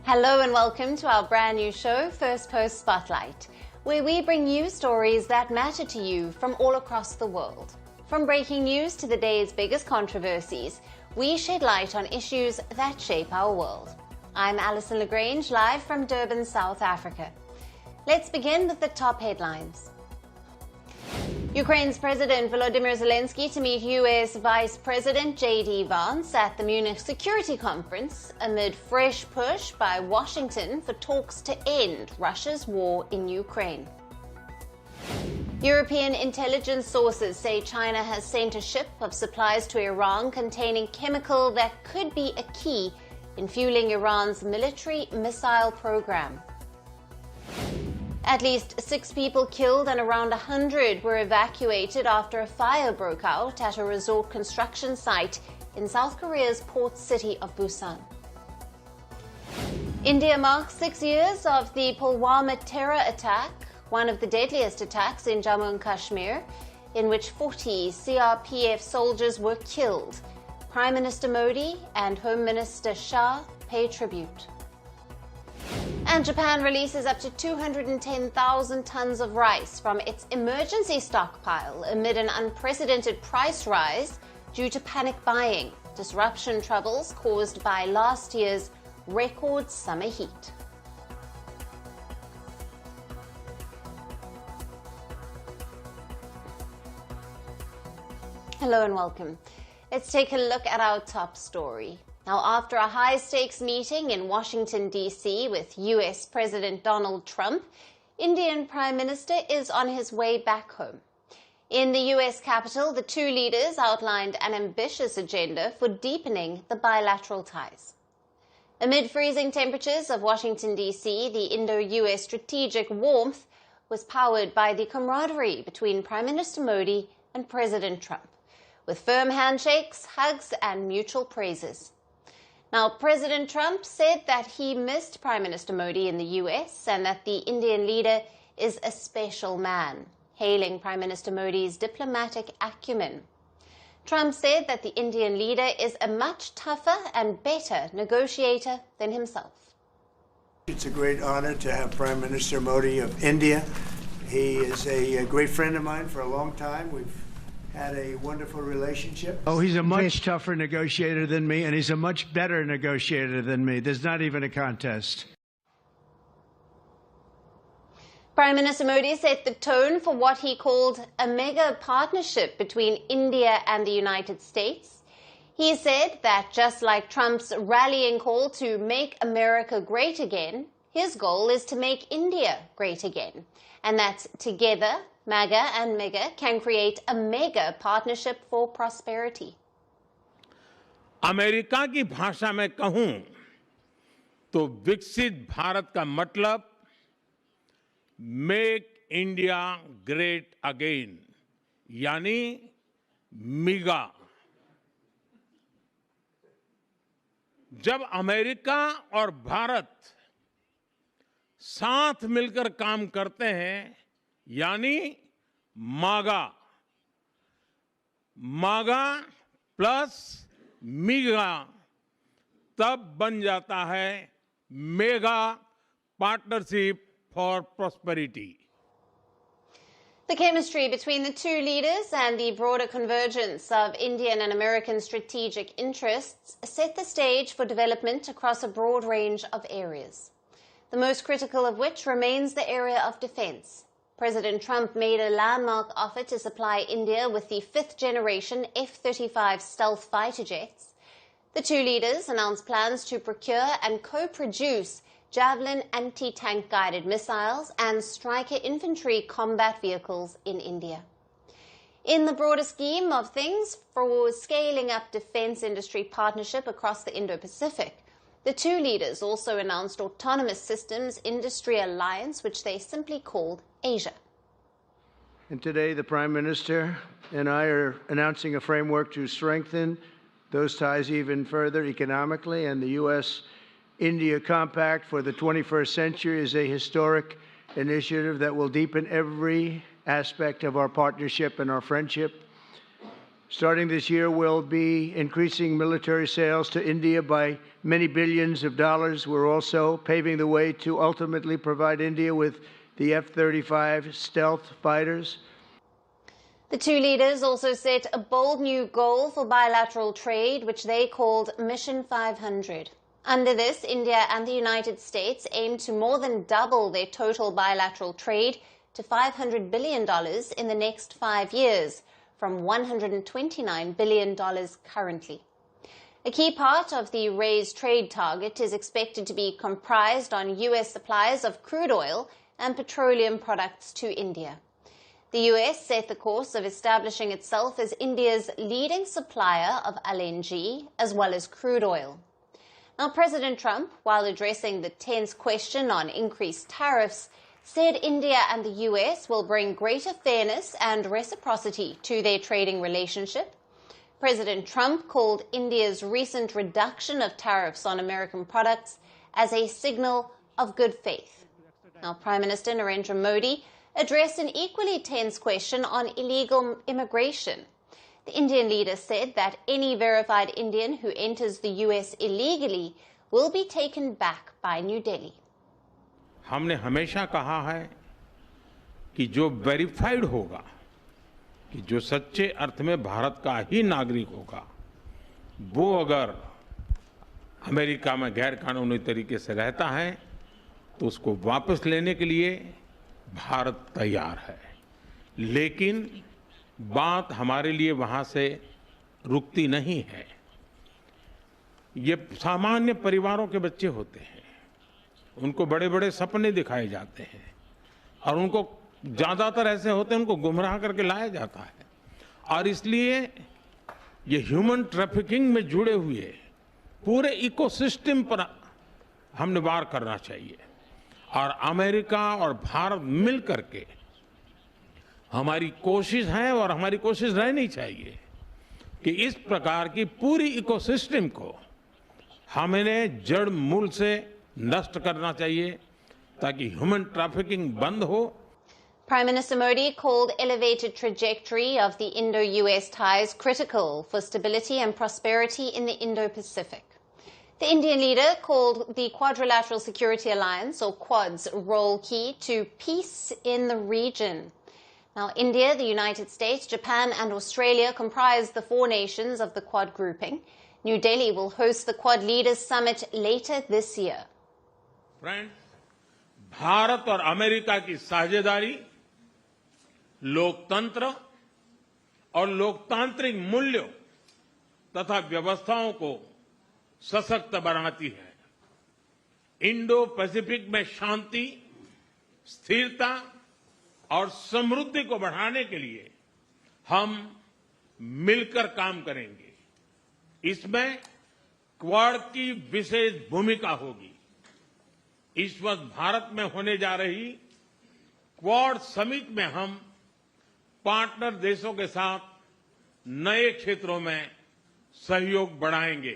Hello and welcome to our brand new show, Firstpost Spotlight, where we bring you stories that matter to you from all across the world. From breaking news to the day's biggest controversies, we shed light on issues that shape our world. I'm Alison Lagrange, live from Durban, South Africa. Let's begin with the top headlines. Ukraine's President Volodymyr Zelensky to meet US Vice President J.D. Vance at the Munich Security Conference amid fresh push by Washington for talks to end Russia's war in Ukraine. European intelligence sources say China has sent a ship of supplies to Iran containing chemical that could be a key in fueling Iran's military missile program. At least 6 people killed and around 100 were evacuated after a fire broke out at a resort construction site in South Korea's port city of Busan. India marks 6 years of the Pulwama terror attack, one of the deadliest attacks in Jammu and Kashmir, in which 40 CRPF soldiers were killed. Prime Minister Modi and Home Minister Shah pay tribute. And Japan releases up to 210,000 tons of rice from its emergency stockpile amid an unprecedented price rise due to panic buying, disruption troubles caused by last year's record summer heat. Hello and welcome. Let's take a look at our top story. Now, after a high-stakes meeting in Washington, D.C. with US President Donald Trump, Indian Prime Minister is on his way back home. In the US Capitol, the two leaders outlined an ambitious agenda for deepening the bilateral ties. Amid freezing temperatures of Washington, D.C., the Indo-US strategic warmth was powered by the camaraderie between Prime Minister Modi and President Trump, with firm handshakes, hugs, and mutual praises. Now, President Trump said that he missed Prime Minister Modi in the US and that the Indian leader is a special man, hailing Prime Minister Modi's diplomatic acumen. Trump said that the Indian leader is a much tougher and better negotiator than himself. It's a great honor to have Prime Minister Modi of India. He is a great friend of mine for a long time. We've had a wonderful relationship. Oh, he's a much tougher negotiator than me, and he's a much better negotiator than me. There's not even a contest. Prime Minister Modi set the tone for what he called a mega partnership between India and the United States. He said that just like Trump's rallying call to make America great again, his goal is to make India great again, and that together, MAGA and MEGA can create a mega partnership for prosperity. America की भाषा में कहूं तो विकसित भारत का मतलब make India great again यानी मिगा। जब अमेरिका और भारत साथ मिलकर काम करते हैं यानी मागा, मागा प्लस मीगा, तब बन जाता है mega partnership for prosperity. The chemistry between the two leaders and the broader convergence of Indian and American strategic interests set the stage for development across a broad range of areas, the most critical of which remains the area of defense. President Trump made a landmark offer to supply India with the 5th generation F-35 stealth fighter jets. The two leaders announced plans to procure and co-produce Javelin anti-tank guided missiles and Stryker infantry combat vehicles in India. In the broader scheme of things, for scaling up defense industry partnership across the Indo-Pacific, the two leaders also announced Autonomous Systems Industry Alliance, which they simply called Asia. And today, the Prime Minister and I are announcing a framework to strengthen those ties even further economically, and the U.S.-India Compact for the 21st century is a historic initiative that will deepen every aspect of our partnership and our friendship. Starting this year, we'll be increasing military sales to India by many billions of dollars. We're also paving the way to ultimately provide India with the F-35 stealth fighters. The two leaders also set a bold new goal for bilateral trade, which they called Mission 500. Under this, India and the United States aim to more than double their total bilateral trade to $500 billion in the next 5 years, from $129 billion currently. A key part of the raised trade target is expected to be comprised on U.S. supplies of crude oil and petroleum products to India. The U.S. set the course of establishing itself as India's leading supplier of LNG as well as crude oil. Now, President Trump, while addressing the tense question on increased tariffs, said India and the U.S. will bring greater fairness and reciprocity to their trading relationship. President Trump called India's recent reduction of tariffs on American products as a signal of good faith. Now, Prime Minister Narendra Modi addressed an equally tense question on illegal immigration. The Indian leader said that any verified Indian who enters the U.S. illegally will be taken back by New Delhi. हमने हमेशा कहा है कि जो verified होगा, कि जो सच्चे अर्थ में भारत का ही नागरिक होगा, वो अगर अमेरिका में गैर कानूनी तरीके से रहता है तो उसको वापस लेने के लिए भारत तैयार है। लेकिन बात हमारे लिए वहां से रुकती नहीं है। ये सामान्य परिवारों के बच्चे होते हैं, उनको बड़े बड़े सपने दिखाए जाते हैं और उनको ज़्यादातर ऐसे होते हैं उनको गुमराह करके लाया जाता है। और इसलिए ये ह्यूमन ट्रैफिकिंग में जुड़े हुए पूरे इकोसिस्टम पर हमने वार करना चाहिए। और अमेरिका और भारत मिल करके हमारी कोशिश है और हमारी कोशिश रहनी चाहिए कि इस प्रकार की पूरी इकोसिस्टम को हमें जड़ मूल से नष्ट करना चाहिए ताकि ह्यूमन ट्रैफिकिंग बंद हो। Prime Minister Modi called elevated trajectory of the Indo-US ties critical for stability and prosperity in the Indo-Pacific. The Indian leader called the Quadrilateral Security Alliance, or Quad's, role key to peace in the region. Now, India, the United States, Japan and Australia comprise the four nations of the Quad grouping. New Delhi will host the Quad Leaders Summit later this year. Friends, Bharat और America की साझेदारी लोकतंत्र और लोकतांत्रिक मूल्यों तथा व्यवस्थाओं को सशक्त बनाती है। इंडो पैसिफिक में शांति, स्थिरता और समृद्धि को बढ़ाने के लिए हम मिलकर काम करेंगे। इसमें क्वाड की विशेष भूमिका होगी। इस वर्ष भारत में होने जा रही क्वाड समिट में हम पार्टनर देशों के साथ नए क्षेत्रों में सहयोग बढ़ाएंगे।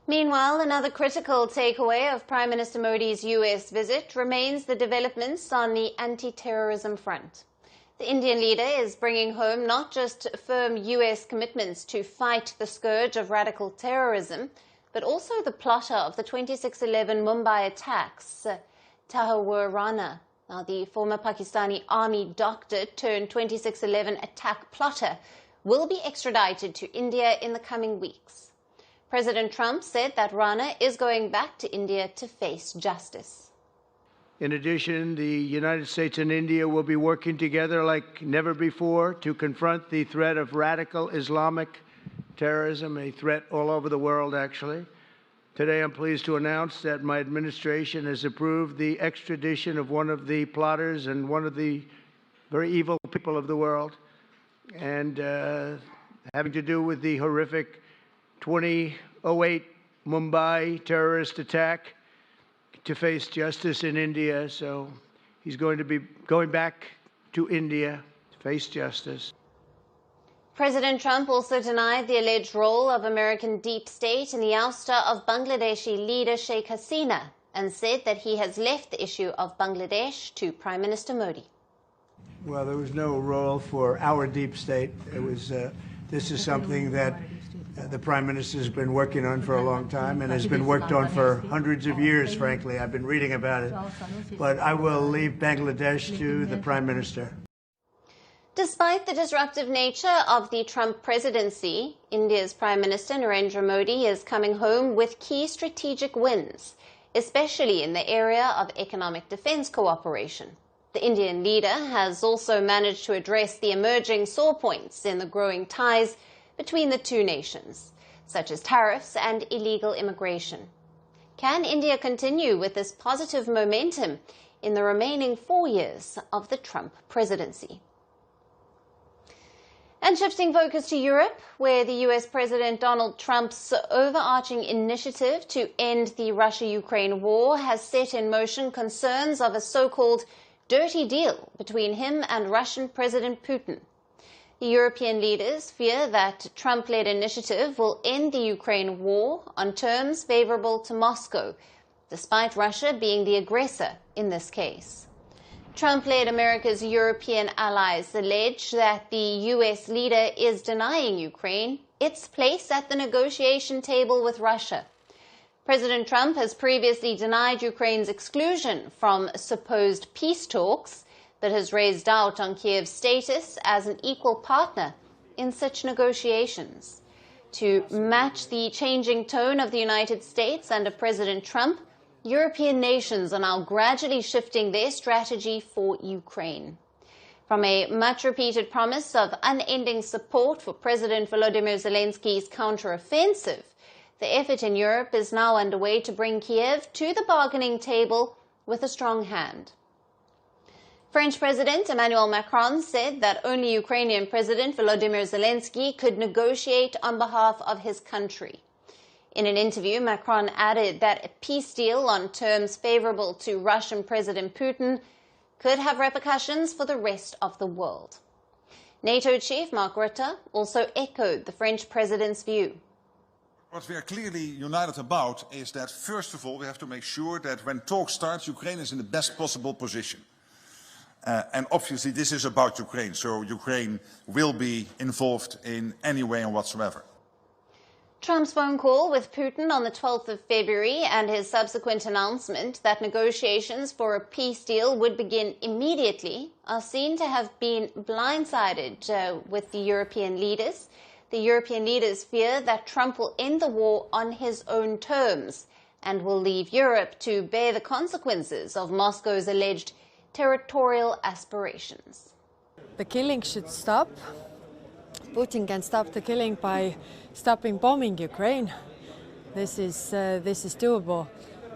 Meanwhile, another critical takeaway of Prime Minister Modi's U.S. visit remains the developments on the anti-terrorism front. The Indian leader is bringing home not just firm U.S. commitments to fight the scourge of radical terrorism, but also the plotter of the 26/11 Mumbai attacks, Tahir Rana. Now, the former Pakistani army doctor turned 26/11 attack plotter will be extradited to India in the coming weeks. President Trump said that Rana is going back to India to face justice. In addition, the United States and India will be working together like never before to confront the threat of radical Islamic terrorism, a threat all over the world, actually. Today, I'm pleased to announce that my administration has approved the extradition of one of the plotters and one of the very evil people of the world, and having to do with the horrific 2008 Mumbai terrorist attack, to face justice in India. So he's going to be going back to India to face justice. President Trump also denied the alleged role of American deep state in the ouster of Bangladeshi leader Sheikh Hasina and said that he has left the issue of Bangladesh to Prime Minister Modi. Well, there was no role for our deep state. It was. This is something that the Prime Minister has been working on for a long time and has been worked on for hundreds of years, frankly. I've been reading about it. But I will leave Bangladesh to the Prime Minister. Despite the disruptive nature of the Trump presidency, India's Prime Minister Narendra Modi is coming home with key strategic wins, especially in the area of economic defense cooperation. The Indian leader has also managed to address the emerging sore points in the growing ties between the two nations, such as tariffs and illegal immigration. Can India continue with this positive momentum in the remaining 4 years of the Trump presidency? And shifting focus to Europe, where the US President Donald Trump's overarching initiative to end the Russia-Ukraine war has set in motion concerns of a so-called dirty deal between him and Russian President Putin. The European leaders fear that Trump-led initiative will end the Ukraine war on terms favorable to Moscow, despite Russia being the aggressor in this case. Trump-led America's European allies allege that the U.S. leader is denying Ukraine its place at the negotiation table with Russia. President Trump has previously denied Ukraine's exclusion from supposed peace talks, but has raised doubt on Kyiv's status as an equal partner in such negotiations. To match the changing tone of the United States under President Trump, European nations are now gradually shifting their strategy for Ukraine. From a much-repeated promise of unending support for President Volodymyr Zelensky's counter-offensive, the effort in Europe is now underway to bring Kyiv to the bargaining table with a strong hand. French President Emmanuel Macron said that only Ukrainian President Volodymyr Zelensky could negotiate on behalf of his country. In an interview, Macron added that a peace deal on terms favorable to Russian President Putin could have repercussions for the rest of the world. NATO chief Mark Rutte also echoed the French president's view. What we are clearly united about is that, first of all, we have to make sure that when talks start, Ukraine is in the best possible position. And obviously this is about Ukraine, so Ukraine will be involved in any way and whatsoever. Trump's phone call with Putin on the 12th of February and his subsequent announcement that negotiations for a peace deal would begin immediately are seen to have been blindsided with the European leaders. The European leaders fear that Trump will end the war on his own terms and will leave Europe to bear the consequences of Moscow's alleged territorial aspirations. The killing should stop. Putin can stop the killing by stopping bombing Ukraine. This is doable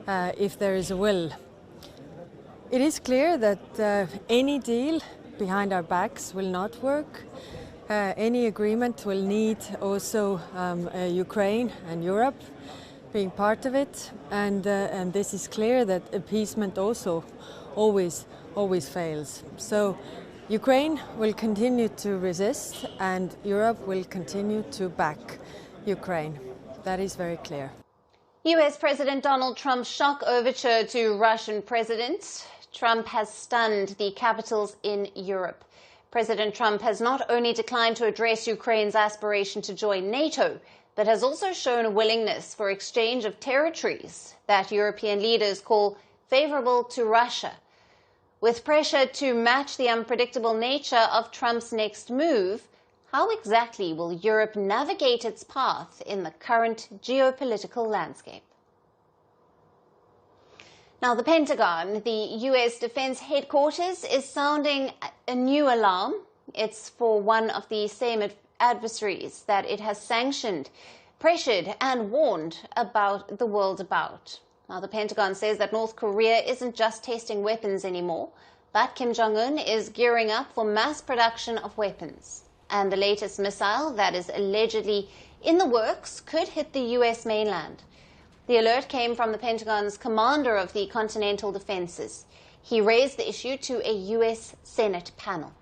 if there is a will. It is clear that any deal behind our backs will not work. Any agreement will need also Ukraine and Europe being part of it, and this is clear that appeasement also always fails. So Ukraine will continue to resist and Europe will continue to back Ukraine. That is very clear. US President Donald Trump's shock overture to Russian President Trump has stunned the capitals in Europe. President Trump has not only declined to address Ukraine's aspiration to join NATO, but has also shown a willingness for exchange of territories that European leaders call favorable to Russia. With pressure to match the unpredictable nature of Trump's next move, how exactly will Europe navigate its path in the current geopolitical landscape? Now, the Pentagon, the U.S. Defense Headquarters, is sounding a new alarm. It's for one of the same adversaries that it has sanctioned, pressured and warned about the world about. Now, the Pentagon says that North Korea isn't just testing weapons anymore, but Kim Jong-un is gearing up for mass production of weapons. And the latest missile that is allegedly in the works could hit the U.S. mainland. The alert came from the Pentagon's commander of the Continental Defenses. He raised the issue to a U.S. Senate panel.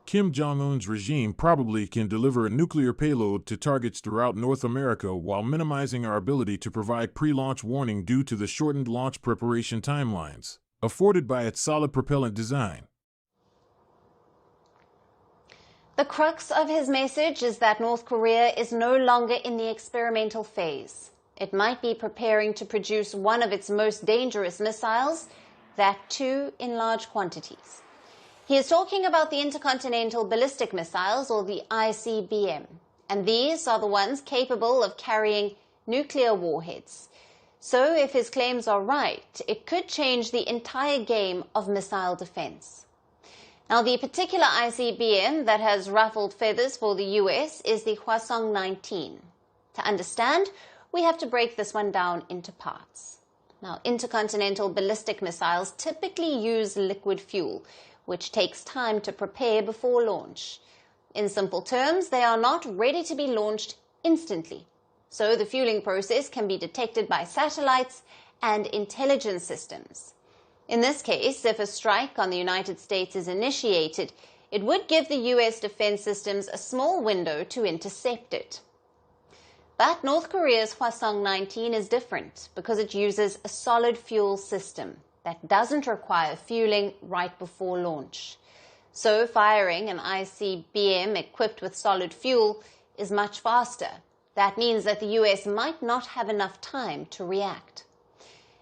Kim Jong-un's regime probably can deliver a nuclear payload to targets throughout North America while minimizing our ability to provide pre-launch warning due to the shortened launch preparation timelines afforded by its solid propellant design. The crux of his message is that North Korea is no longer in the experimental phase. It might be preparing to produce one of its most dangerous missiles, that too in large quantities. He is talking about the intercontinental ballistic missiles, or the ICBM, and these are the ones capable of carrying nuclear warheads. So if his claims are right, it could change the entire game of missile defense. Now, the particular ICBM that has ruffled feathers for the US is the Hwasong 19. To understand, we have to break this one down into parts. Now, intercontinental ballistic missiles typically use liquid fuel, which takes time to prepare before launch. In simple terms, they are not ready to be launched instantly. So the fueling process can be detected by satellites and intelligence systems. In this case, if a strike on the United States is initiated, it would give the US defense systems a small window to intercept it. But North Korea's Hwasong 19 is different because it uses a solid fuel system that doesn't require fueling right before launch. So firing an ICBM equipped with solid fuel is much faster. That means that the US might not have enough time to react.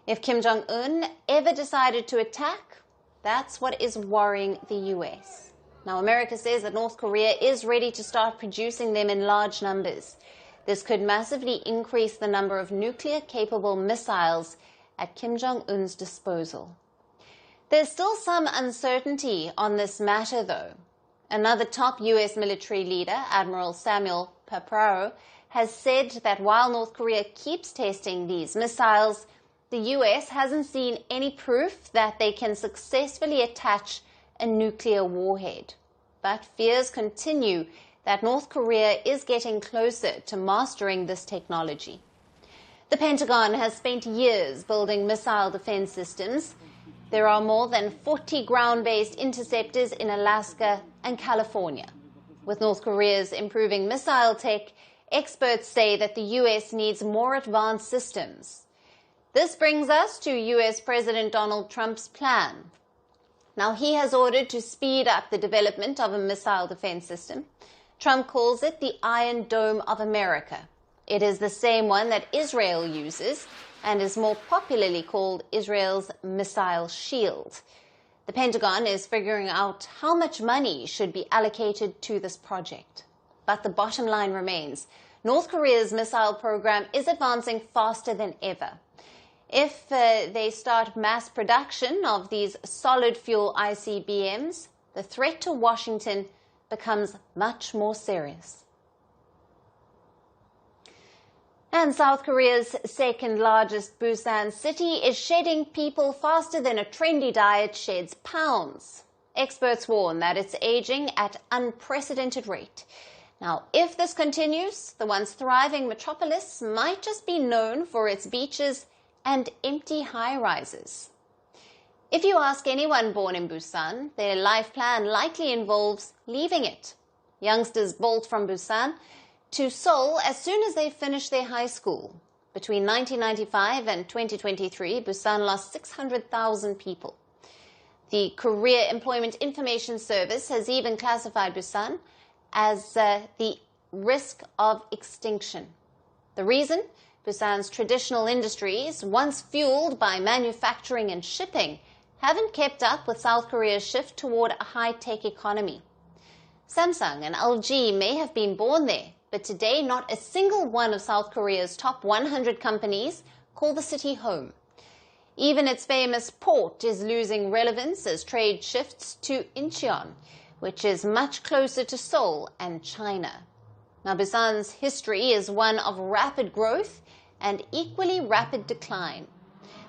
If Kim Jong-un ever decided to attack, that's what is worrying the US. Now, America says that North Korea is ready to start producing them in large numbers. This could massively increase the number of nuclear-capable missiles at Kim Jong-un's disposal. There's still some uncertainty on this matter, though. Another top US military leader, Admiral Samuel Paparo, has said that while North Korea keeps testing these missiles, the US hasn't seen any proof that they can successfully attach a nuclear warhead. But fears continue that North Korea is getting closer to mastering this technology. The Pentagon has spent years building missile defense systems. There are more than 40 ground-based interceptors in Alaska and California. With North Korea's improving missile tech, experts say that the US needs more advanced systems. This brings us to US President Donald Trump's plan. Now, he has ordered to speed up the development of a missile defense system. Trump calls it the Iron Dome of America. It is the same one that Israel uses and is more popularly called Israel's missile shield. The Pentagon is figuring out how much money should be allocated to this project. But the bottom line remains, North Korea's missile program is advancing faster than ever. If they start mass production of these solid fuel ICBMs, the threat to Washington becomes much more serious. And South Korea's second largest Busan city is shedding people faster than a trendy diet sheds pounds. Experts warn that it's aging at unprecedented rate. Now, if this continues, the once thriving metropolis might just be known for its beaches and empty high-rises. If you ask anyone born in Busan, their life plan likely involves leaving it. Youngsters bolt from Busan to Seoul as soon as they finish their high school. Between 1995 and 2023, Busan lost 600,000 people. The Korea Employment Information Service has even classified Busan as the risk of extinction. The reason? Busan's traditional industries, once fueled by manufacturing and shipping, haven't kept up with South Korea's shift toward a high-tech economy. Samsung and LG may have been born there, but today not a single one of South Korea's top 100 companies call the city home. Even its famous port is losing relevance as trade shifts to Incheon, which is much closer to Seoul and China. Now, Busan's history is one of rapid growth and equally rapid decline.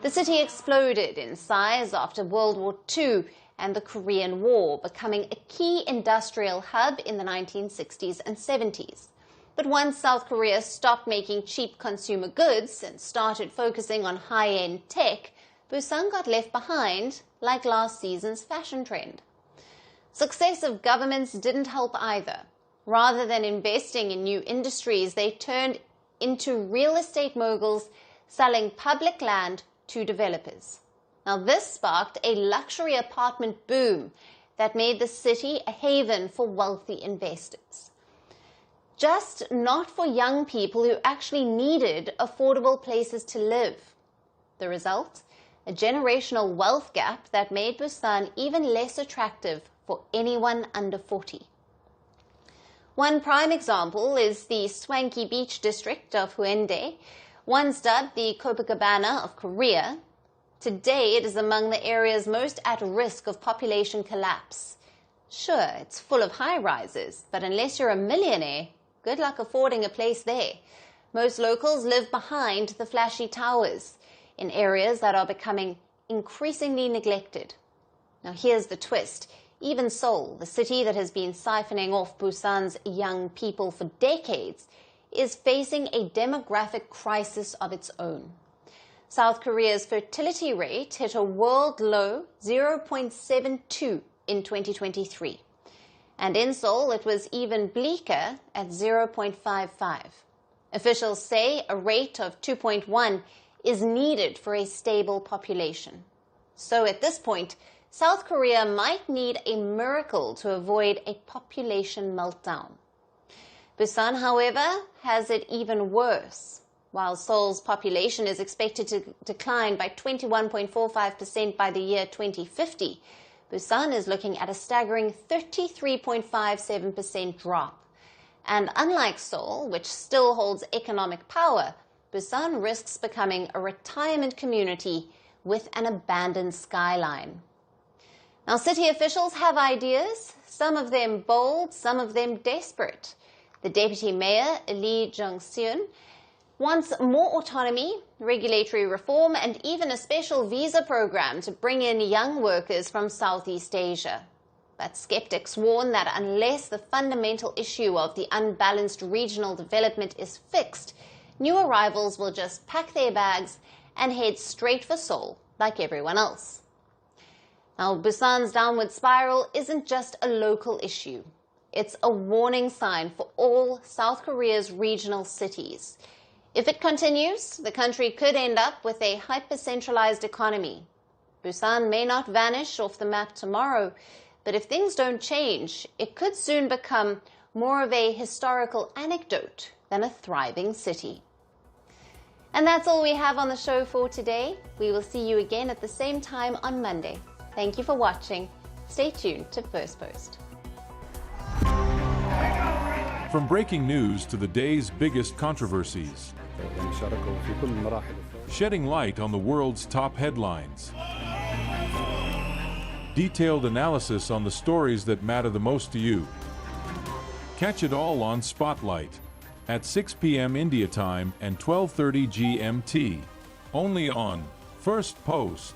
The city exploded in size after World War II and the Korean War, becoming a key industrial hub in the 1960s and 70s. But once South Korea stopped making cheap consumer goods and started focusing on high-end tech, Busan got left behind, like last season's fashion trend. Successive governments didn't help either. Rather than investing in new industries, they turned into real estate moguls selling public land to developers. Now, this sparked a luxury apartment boom that made the city a haven for wealthy investors. Just not for young people who actually needed affordable places to live. The result? A generational wealth gap that made Busan even less attractive for anyone under 40. One prime example is the swanky beach district of Haeundae, once dubbed the Copacabana of Korea. Today, it is among the areas most at risk of population collapse. Sure, it's full of high-rises, but unless you're a millionaire, good luck affording a place there. Most locals live behind the flashy towers, in areas that are becoming increasingly neglected. Now here's the twist. Even Seoul, the city that has been siphoning off Busan's young people for decades, is facing a demographic crisis of its own. South Korea's fertility rate hit a world low 0.72 in 2023. And in Seoul, it was even bleaker at 0.55. Officials say a rate of 2.1 is needed for a stable population. So at this point, South Korea might need a miracle to avoid a population meltdown. Busan, however, has it even worse. While Seoul's population is expected to decline by 21.45% by the year 2050, Busan is looking at a staggering 33.57% drop. And unlike Seoul, which still holds economic power, Busan risks becoming a retirement community with an abandoned skyline. Now, city officials have ideas, some of them bold, some of them desperate. The deputy mayor, Lee Jung-seun, wants more autonomy, regulatory reform, and even a special visa program to bring in young workers from Southeast Asia. But skeptics warn that unless the fundamental issue of the unbalanced regional development is fixed, new arrivals will just pack their bags and head straight for Seoul, like everyone else. Now, Busan's downward spiral isn't just a local issue. It's a warning sign for all South Korea's regional cities. If it continues, the country could end up with a hyper-centralized economy. Busan may not vanish off the map tomorrow, but if things don't change, it could soon become more of a historical anecdote than a thriving city. And that's all we have on the show for today. We will see you again at the same time on Monday. Thank you for watching. Stay tuned to Firstpost. From breaking news to the day's biggest controversies, shedding light on the world's top headlines, detailed analysis on the stories that matter the most to you. Catch it all on Spotlight at 6 p.m. India time and 12:30 GMT, only on Firstpost.